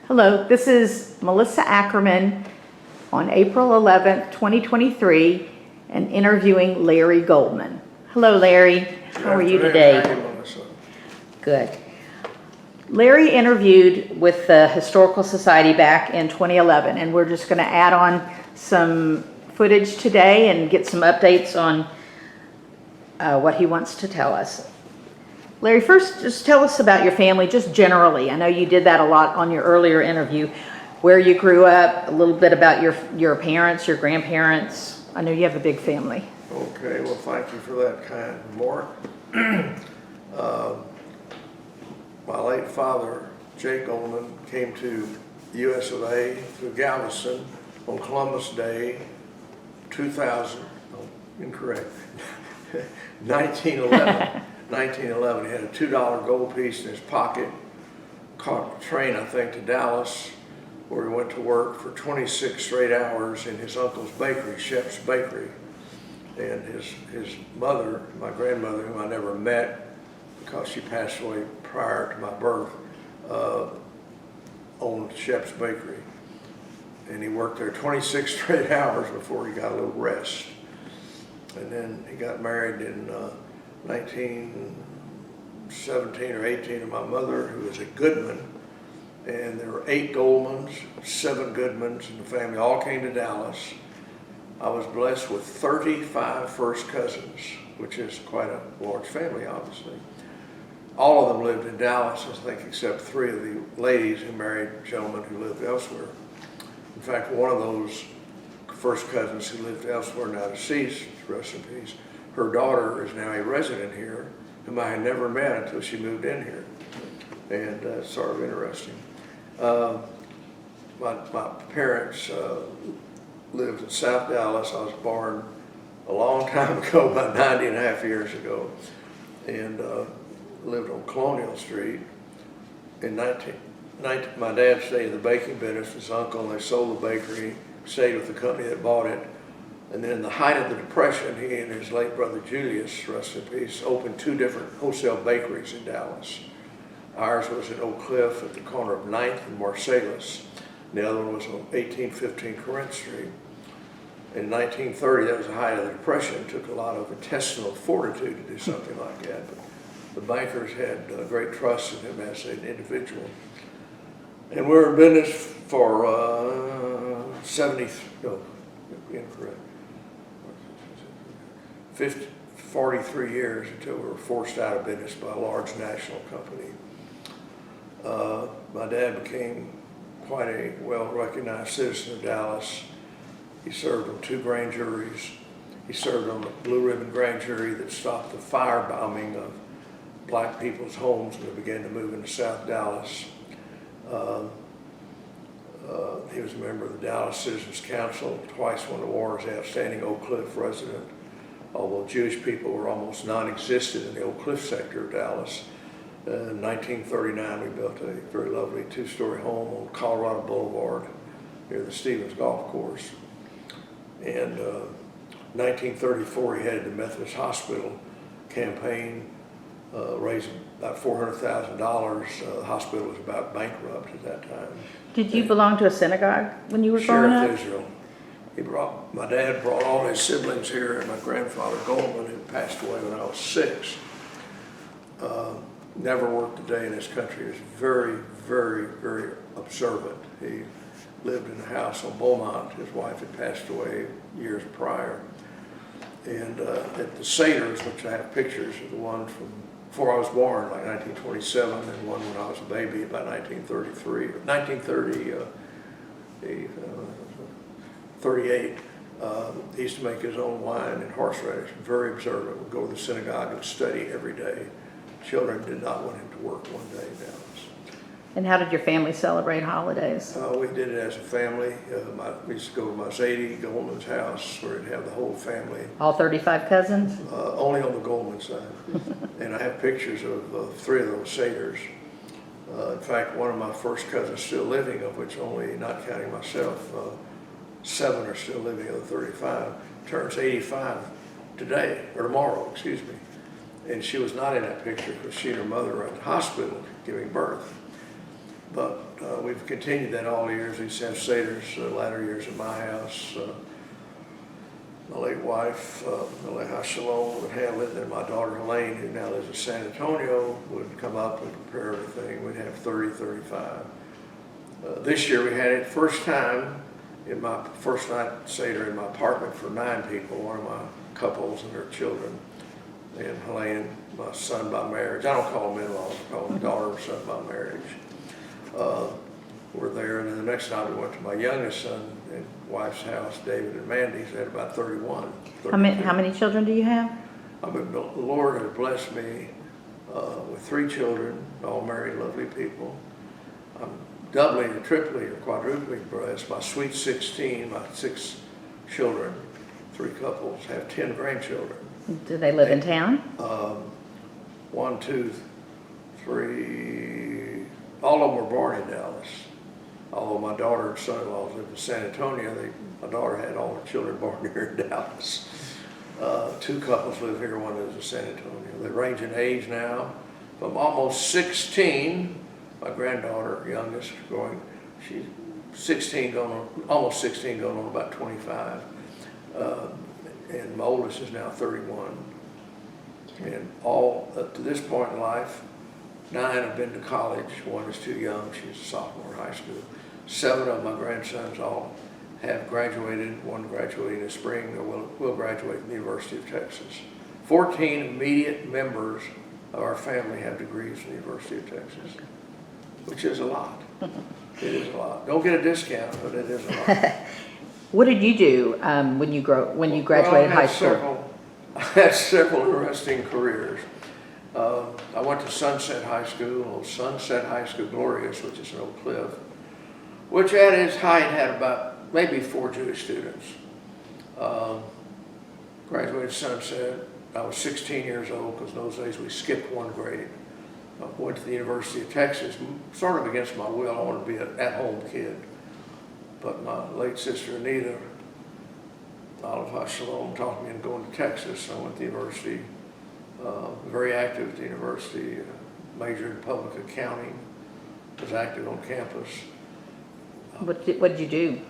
Hello, this is Melissa Ackerman on April 11th, 2023, and interviewing Larry Golman. Hello, Larry. How are you today? How are you, Melissa? Good. Larry interviewed with the Historical Society back in 2011, and we're just going to add on some footage today and get some updates on what he wants to tell us. Larry, first, just tell us about your family, just generally. I know you did that a lot on your earlier interview, where you grew up, a little bit about your parents, your grandparents. I know you have a big family. Okay, well, thank you for that kind remark. My late father, Jake Golman, came to the US of A through Galveston on Columbus Day, 2000, incorrect, 1911. 1911, he had a $2 gold piece in his pocket, caught a train, I think, to Dallas, where he went to work for 26 straight hours in his uncle's bakery, Shep's Bakery. And his mother, my grandmother, whom I never met because she passed away prior to my birth, owned Shep's Bakery. And he worked there 26 straight hours before he got a little rest. And then he got married in 1917 or 18 to my mother, who was a Goodman, and there were 8 Golmans, 7 Goodmans in the family, all came to Dallas. I was blessed with 35 first cousins, which is quite a large family, obviously. All of them lived in Dallas, I think, except 3 of the ladies who married gentlemen who lived elsewhere. In fact, one of those first cousins who lived elsewhere, now deceased, rest in peace, her daughter is now a resident here, whom I had never met until she moved in here. And it's sort of interesting. My parents lived in South Dallas. I was born a long time ago, about 90 and a half years ago, and lived on Colonial Street. In my dad stayed in the baking business with his uncle, and they sold the bakery, stayed with the company that bought it. And then in the height of the Depression, he and his late brother Julius, rest in peace, opened 2 different wholesale bakeries in Dallas. Ours was in Oak Cliff at the corner of 9th and Marsalis. And the other one was on 1815 Corinth Street. In 1930, that was the height of the Depression. It took a lot of intestinal fortitude to do something like that. But the bankers had great trust in him as an individual. And we were in business for 43 years until we were forced out of business by a large national company. My dad became quite a well-recognized citizen of Dallas. He served on 2 grand juries. He served on the Blue Ribbon grand jury that stopped the firebombing of black people's homes when they began to move into South Dallas. He was a member of the Dallas Citizens Council, twice won awards, outstanding Oak Cliff resident. Although Jewish people were almost non-existent in the Oak Cliff sector of Dallas. In 1939, we built a very lovely 2-story home on Colorado Boulevard near the Stevens Golf Course. And 1934, he headed the Methodist Hospital campaign, raised about $400,000. The hospital was about bankrupt at that time. Did you belong to a synagogue when you were growing up? Sheriff Israel. My dad brought all his siblings here, and my grandfather Golman, who passed away when I was 6, never worked a day in this country. He was very, very, very observant. He lived in a house on Beaumont. His wife had passed away years prior. And at the Seders, which I have pictures of, the one from before I was born, like 1927, and one when I was a baby, about 38. He used to make his own wine and horseradish, very observant, would go to the synagogue and study every day. Children did not want him to work one day in Dallas. And how did your family celebrate holidays? We did it as a family. We used to go to my Zadie Goldman's house where he'd have the whole family. All 35 cousins? Only on the Goldman side. And I have pictures of 3 of those Seders. In fact, one of my first cousins still living, of which only, not counting myself, 7 are still living of the 35, turns 85 today, or tomorrow, excuse me. And she was not in that picture because she and her mother were at the hospital giving birth. But but we've continued that all the years. We have Seder's latter years at my house. My late wife, Aleha Shalom, would handle it. Then my daughter Helene, who now lives in San Antonio, would come up and prepare everything. We'd have 30, 35. This year we had it first time in my first night Seder in my apartment for 9 people, one of my couples and their children, and Helene, my son by marriage. I don't call them in-laws, I call them daughter or son by marriage. We're there, and then the next night we went to my youngest son and wife's house, David and Mandy's. They had about 31. How many children do you have? I mean, the Lord has blessed me with 3 children, all married, lovely people. I'm doubly or triply or quadruply blessed. My sweet 16, my 6 children, 3 couples, have 10 grandchildren. Do they live in town? 1, 2, 3, all of them were born in Dallas. Although my daughter and son-in-law lived in San Antonio, my daughter had all her children born here in Dallas. 2 couples live here, one lives in San Antonio. They range in age now from almost 16, my granddaughter, youngest, she's 16 almost 16, going on about 25. And my oldest is now 31. And all up to this point in life, 9 have been to college. 1 is too young, she's a sophomore in high school. 7 of my grandsons all have graduated. 1 graduating in the spring, will graduate from the University of Texas. 14 immediate members of our family have degrees from the University of Texas, which is a lot. It is a lot. Don't get a discount, but it is a lot. What did you do when you graduated high school? I had several interesting careers. I went to Sunset High School, Sunset High School Glorious, which is an old cliff, which at its height had about maybe 4 Jewish students. Graduated Sunset. I was 16 years old because in those days we skipped 1 grade. I went to the University of Texas, sort of against my will. I wanted to be an at-home kid. But my late sister Anita, Aleha Shalom, talked me into going to Texas. I went to the university, very active at the university, majored in public accounting, was active on campus. What did you do?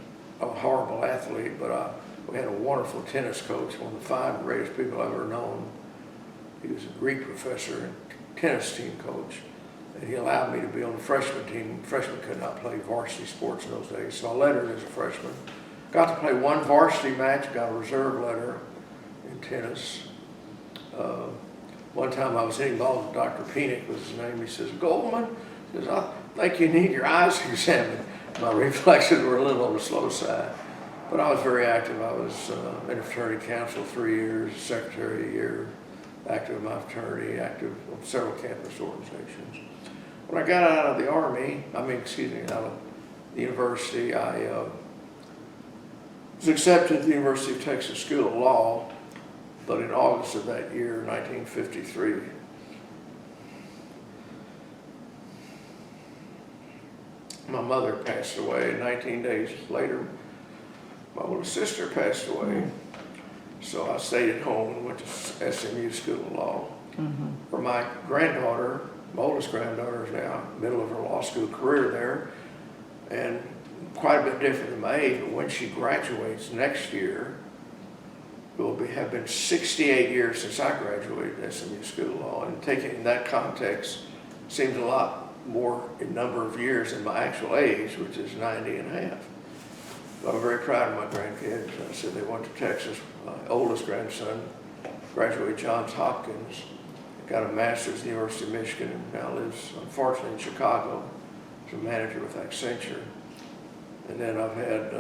I'm a horrible athlete, but we had a wonderful tennis coach, one of the 5 greatest people I've ever known. He was a Greek professor and tennis team coach. And he allowed me to be on the freshman team. Freshmen could not play varsity sports in those days, so I lettered as a freshman. Got to play 1 varsity match, got a reserve letter in tennis. One time I was hitting balls with Dr. Penick was his name. He says, "Golman," he says, "I think you need your eyes examined." My reflexes were a little on the slow side. But I was very active. I was in a fraternity council 3 years, secretary a year, active in my fraternity, active on several campus organizations. When I got out of the Army, out of the university, I was accepted at the University of Texas School of Law, but in August of that year, 1953, my mother passed away. 19 days later, my little sister passed away. So I stayed at home and went to SMU School of Law. For my granddaughter, my oldest granddaughter is now middle of her law school career there, and quite a bit different than my age, but when she graduates next year, it will have been 68 years since I graduated SMU School of Law, and taking it in that context seems a lot more in number of years than my actual age, which is 90 and a half. But I'm very proud of my grandkids. I said they went to Texas. My oldest grandson graduated Johns Hopkins, got a master's at the University of Michigan, and now lives, unfortunately, in Chicago as a manager with Accenture. And then I've had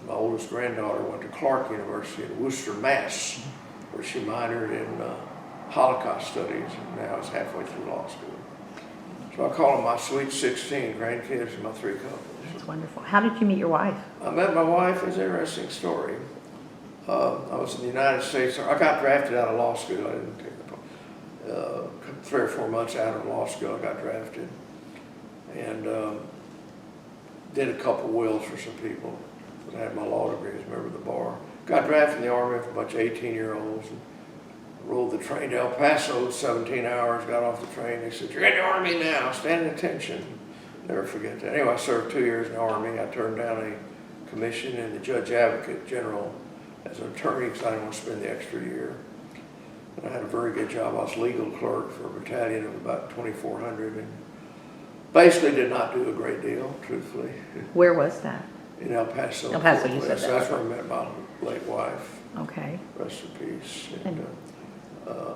my oldest granddaughter went to Clark University in Worcester, Mass, where she minored in Holocaust studies, and now is halfway through law school. So I call them my sweet 16 grandkids and my 3 couples. That's wonderful. How did you meet your wife? I met my wife. It's an interesting story. I was in the United States. I got drafted out of law school. I didn't take 3 or 4 months out of law school, I got drafted. And did a couple wills for some people. I had my law degree as a member of the bar. Got drafted in the Army for a bunch of 18-year-olds. Rode the train to El Paso, 17 hours, got off the train. They said, "You're in the Army now, stand at attention." Never forget that. Anyway, I served 2 years in the Army. I turned down a commission in the Judge Advocate General as an attorney because I didn't want to spend the extra year. And I had a very good job. I was legal clerk for a battalion of about 2,400 and basically did not do a great deal, truthfully. Where was that? In El Paso. El Paso, you said that. That's where I met my late wife. Okay. Rest in peace. And,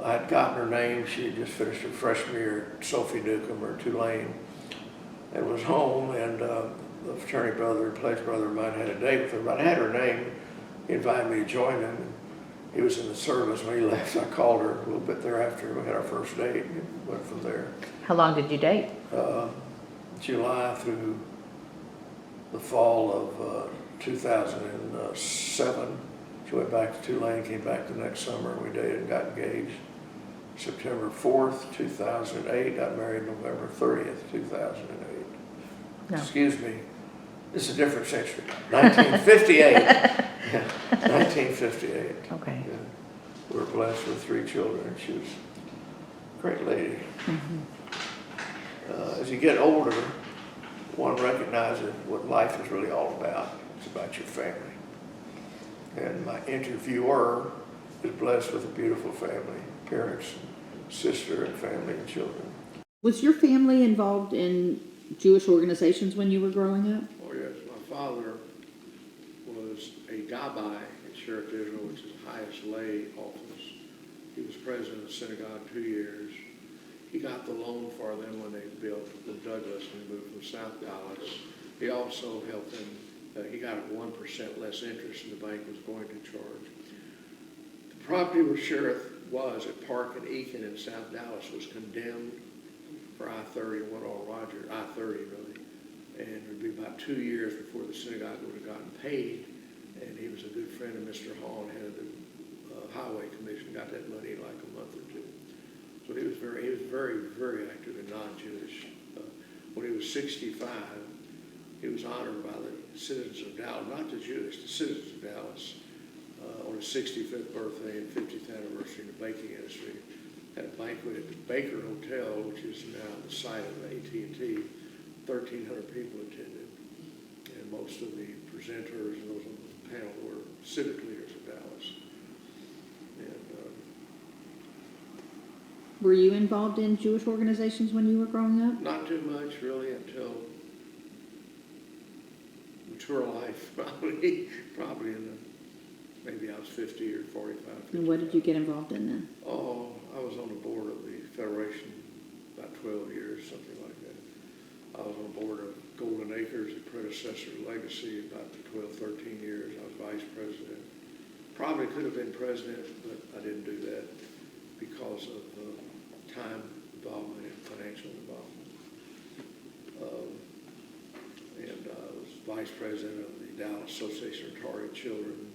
I had gotten her name. She had just finished her freshman year at Sophie Newcomb or Tulane and was home. And the fraternity brother, pledge brother of mine, had a date with her. But I had her name. He invited me to join him. And he was in the service. When he left, I called her a little bit thereafter. We had our first date and went from there. How long did you date? July through the fall of 2007. She went back to Tulane, came back the next summer, and we dated and got engaged. September 4th, 2008, got married November 30th, 2008. No. Excuse me, this is a different century, 1958. Yeah, 1958. Okay. Yeah. We were blessed with 3 children. She was a great lady. As you get older, one recognizes what life is really all about. It's about your family. And my interviewer is blessed with a beautiful family, parents, sister, and family and children. Was your family involved in Jewish organizations when you were growing up? Oh yes, my father was a gabbai at Sheriff Israel, which is the highest lay office. He was president of the synagogue 2 years. He got the loan for them when they built the Douglas and moved from South Dallas. He also helped them. He got 1% less interest than the bank was going to charge. The property where Sheriff was at Park and Eakin in South Dallas was condemned for I-30 and went all Roger, I-30 really. And it would be about 2 years before the synagogue would have gotten paid. And he was a good friend of Mr. Hall and head of the Highway Commission, got that money in like a month or two. So he was very, very active in non-Jewish. When he was 65, he was honored by the citizens of Dallas, not the Jewish, the citizens of Dallas, on his 65th birthday and 50th anniversary in the baking industry. Had a banquet at the Baker Hotel, which is now the site of AT&T. 1,300 people attended, and most of the presenters and those on the panel were civic leaders of Dallas. And Were you involved in Jewish organizations when you were growing up? not too much really until mature life, probably in the, maybe I was 50 or 45. 50. And what did you get involved in then? Oh, I was on the board of the Federation about 12 years, something like that. I was on the board of Golden Acres, the predecessor to Legacy, about 12, 13 years. I was vice president. Probably could have been president, but I didn't do that because of time involvement and financial involvement. And I was vice president of the Dallas Association of Retarded Children.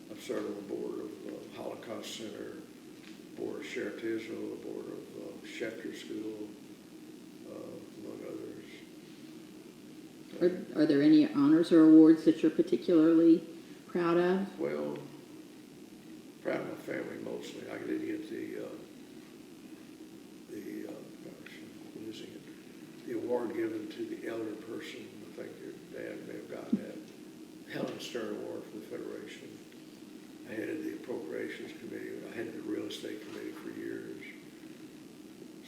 I've served on the board of Holocaust Center, board of Sheriff Israel, the board of Schechter School, among others. Are there any honors or awards that you're particularly proud of? Well, proud of my family mostly. I did get the award given to the elder person. I think your dad may have gotten that. Helen Stern Award from the Federation. I headed the Appropriations Committee. I headed the Real Estate Committee for years.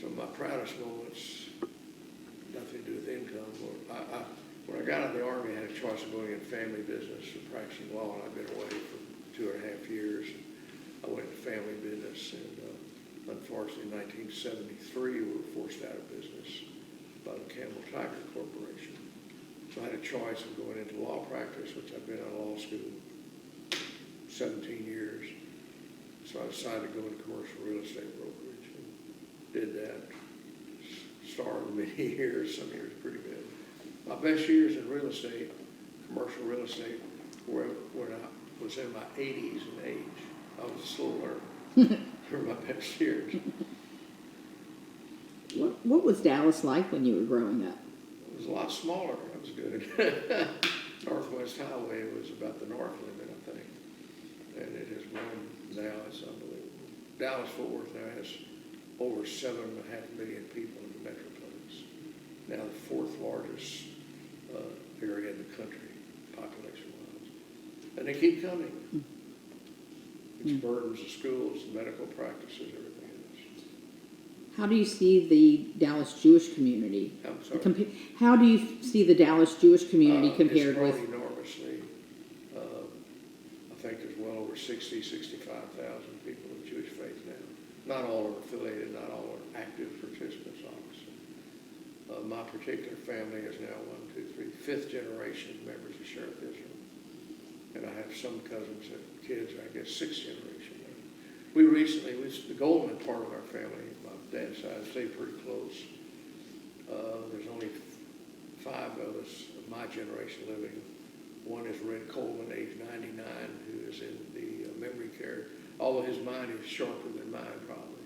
Some of my proudest moments, nothing to do with income. When I got out of the Army, I had a choice of going in family business or practicing law, and I've been away for 2.5 years. I went into family business, and unfortunately, in 1973, we were forced out of business by the Campbell Tiger Corporation. So I had a choice of going into law practice, which I've been out of law school 17 years. So I decided to go into commercial real estate brokerage and did that. Started many years, some years pretty good. My best years in real estate, commercial real estate, were when I was in my 80s in age. I was a slow learner. They were my best years. What was Dallas like when you were growing up? It was a lot smaller. That was good. Northwest Highway was about the north limit, I think. And it has grown now. It's unbelievable. Dallas-Fort Worth now has over 7.5 million people in the metroplex. now the fourth largest area in the country, population-wise. And they keep coming. Which burdens the schools, medical practices, everything else. How do you see the Dallas Jewish community? I'm sorry. How do you see the Dallas Jewish community compared It's with? grown enormously. I think there's well over 65,000 people of Jewish faith now. Not all are affiliated, not all are active participants, obviously. My particular family is now 5th generation members of Sheriff Israel. And I have some cousins and kids, I guess 6th generation. We recently, the Golman part of our family, my dad's side, stayed pretty close. There's only 5 of us of my generation living. One is Red Coleman, age 99, who is in the memory care, although his mind is sharper than mine probably.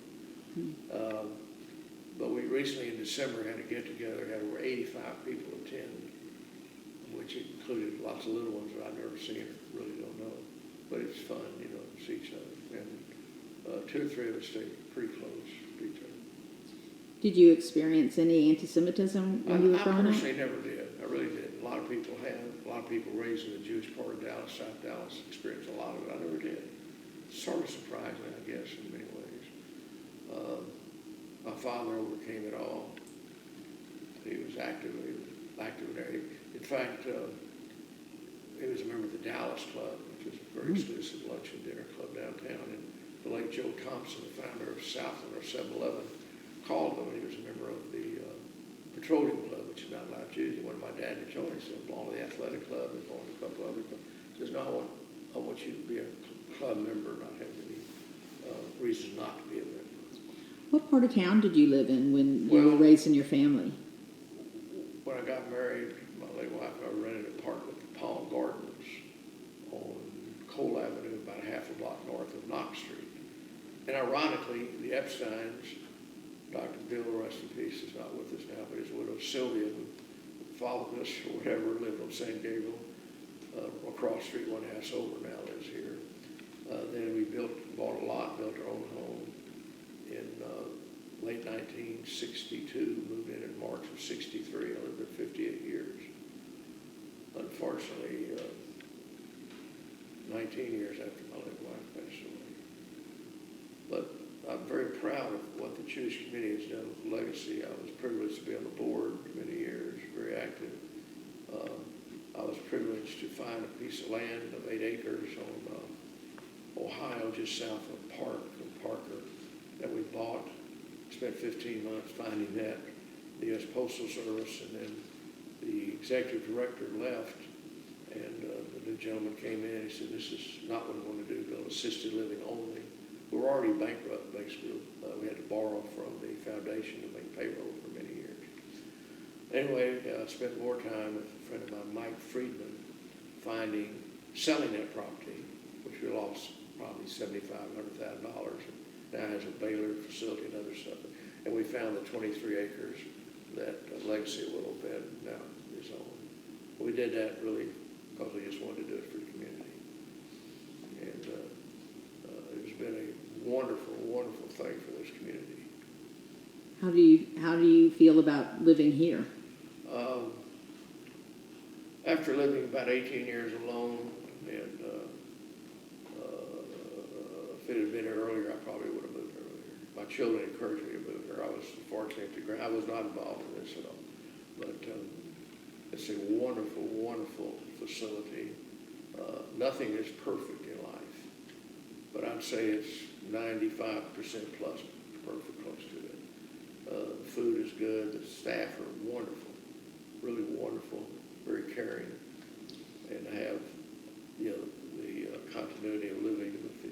But we recently in December had a get-together, had over 85 people attend, which included lots of little ones that I've never seen or really don't know. But it's fun, you know, to see each other. And 2 or 3 of us stayed pretty close to each other. Did you experience any anti-Semitism when you were growing I up? personally never did. I really did. A lot of people have. A lot of people raised in the Jewish part of Dallas, South Dallas, experienced a lot of it. I never did. Sort of surprising, I guess, in many ways. My father overcame it all. He was active in there. In fact, he was a member of the Dallas Club, which is a very exclusive lunch and dinner club downtown. And the late Joe Thompson, the founder of Southland or 7-Eleven, called him, and he was a member of the Petroleum Club, which is not allowed Jews. He wanted my dad to join. He said, belong to the athletic club, and belong to a couple other clubs. He says, no, I want you to be a club member, not have any reasons not to be a member. What part of town did you live in when you Well, were raising your family? When I got married, my late wife, I rented an apartment at Palm Gardens on Cole Avenue, about a half a block north of Knox Street. And ironically, the Epsteins, Dr. Bill, rest in peace, is not with us now, but his widow Sylvia, who followed us or whatever, lived on San Gabriel, across the street, one house over, now lives here. Then we bought a lot, built our own home in late 1962, moved in March of 63. I lived there 58 years. Unfortunately, 19 years after my late wife passed away. But I'm very proud of what the Jewish community has done with Legacy. I was privileged to be on the board many years, very active. I was privileged to find a piece of land of 8 acres on Ohio, just south of Parker, that we bought. Spent 15 months finding that, the U.S. Postal Service, and then the executive director left, and the new gentleman came in and he said, this is not what we want to do, build assisted living only. We were already bankrupt, basically. We had to borrow from the foundation to make payroll for many years. Anyway, I spent more time with a friend of mine, Mike Friedman, selling that property, which we lost probably $7,500, $100,000. Now has a baler facility and other stuff. And we found the 23 acres that Legacy a little bit now is on. We did that really because we just wanted to do it for the community. And it's been a wonderful, wonderful thing for this community. How do you feel about living here? After living about 18 years alone, and if it had been here earlier, I probably would have moved earlier. My children encouraged me to move here. I was fortunate to I was not involved in this at all. But it's a wonderful, wonderful facility. Nothing is perfect in life, but I'd say it's 95% plus perfect, close to it. The food is good. The staff are wonderful, really wonderful, very caring, and to have, you know, the continuity of living with the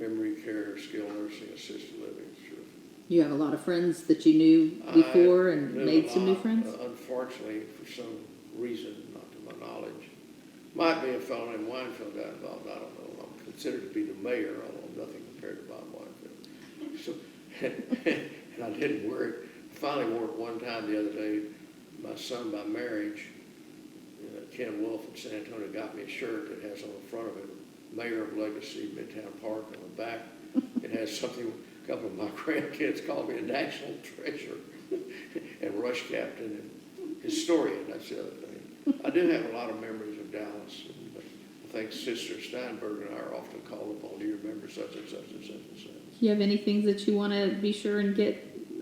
memory care, skilled nursing, assisted living. It's terrific. You have a lot of friends that you knew before and knew made a some new lot. friends? Unfortunately, for some reason, not to my knowledge, might be a fellow named Weinfeld got involved. I don't know. I'm considered to be the mayor, although nothing compared to Bob Weinfeld. So, and I didn't wear it. Finally wore it one time the other day. My son, by marriage, Ken Wolf in San Antonio, got me a shirt that has on the front of it, Mayor of Legacy, Midtown Park. On the back, it has something, a couple of my grandkids call me a national treasure. And and rush captain and historian, that's the other thing. I do have a lot of memories of Dallas, and I think Sister Steinberg and I are often called upon, do you remember such and such and such and such? Do you have any things that you want to be sure and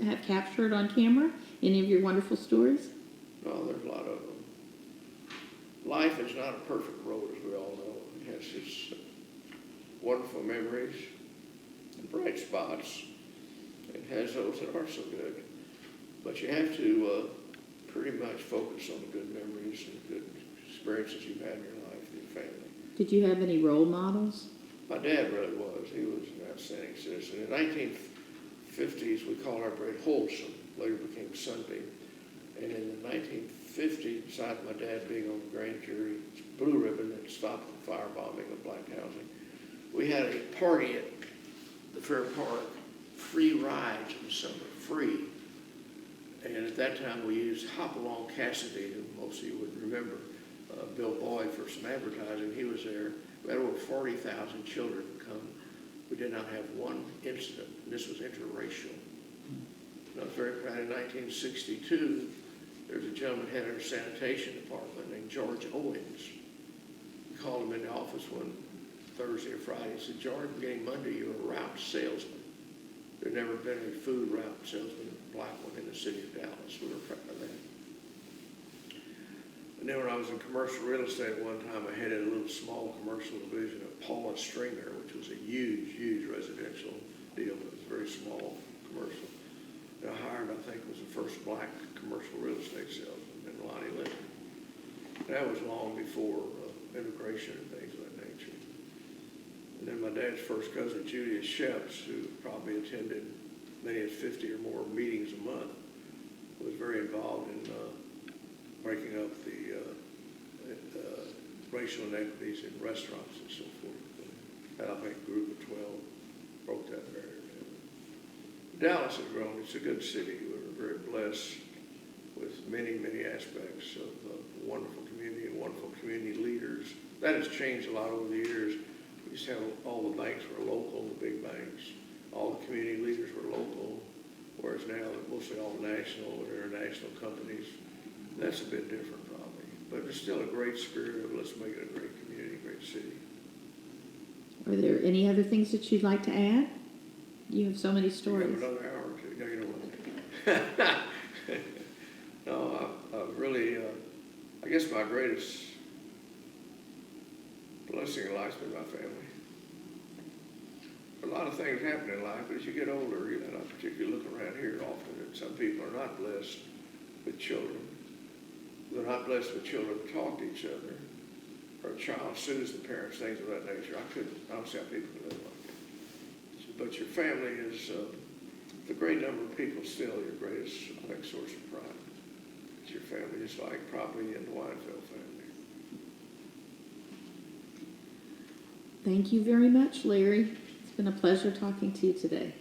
have captured on camera? Any of your wonderful stories? No, there's a lot of them. Life is not a perfect road, as we all know. It has its wonderful memories and bright spots. It has those that aren't so good. But you have to pretty much focus on the good memories and good experiences you've had in your life and your family. Did you have any role models? My dad really was. He was an outstanding citizen. In the 1950s, we called our bread Wholesome, later became Sunbeam. And in the 1950s, besides my dad being on the grand jury, Blue Ribbon that stopped the firebombing of black housing, we had a party at the Fair Park, free rides in the summer, free. And at that time, we used Hopalong Cassidy, who most of you would remember, Bill Boyd, for some advertising. He was there. We had over 40,000 children come. We did not have one incident. And this was interracial. And I was very proud. In 1962, there was a gentleman head of our sanitation department named George Owens. We called him in the office one Thursday or Friday. He said, "George, beginning Monday, you're a route salesman." There'd never been a food route salesman, black one, in the city of Dallas. We were proud of that. And then when I was in commercial real estate one time, I headed a little small commercial division of Paula Stringer, which was a huge, huge residential deal. It was a very small commercial. And I hired, I think, was the first black commercial real estate salesman in Lonnie Lincoln. That was long before immigration and things of that nature. And then my dad's first cousin, Julius Sheps, who probably attended many as 50 or more meetings a month, was very involved in breaking up the racial inequities in restaurants and so forth. And I think a group of 12 broke that barrier down. Dallas has grown. It's a good city. We're very blessed with many, many aspects of a wonderful community and wonderful community leaders. That has changed a lot over the years. We used to have all the banks were local, the big banks. All the community leaders were local, whereas now they're mostly all national or international companies. That's a bit different probably. But there's still a great spirit of let's make it a great community, great city. Are there any other things that you'd like to add? You have so many You have stories. another hour or two. No, you don't want to. No, I really, I guess my greatest blessing in life's been my family. A lot of things happen in life, but as you get older, you know, particularly looking around here often, that some people are not blessed with children. They're not blessed with children to talk to each other, or a child sues the parents, things of that nature. I don't see how people can live like that. But your family is, the great number of people still your greatest, I think, source of pride. It's your family, just like probably in the Weinfeld family. Thank you very much, Larry. It's been a pleasure talking to you today.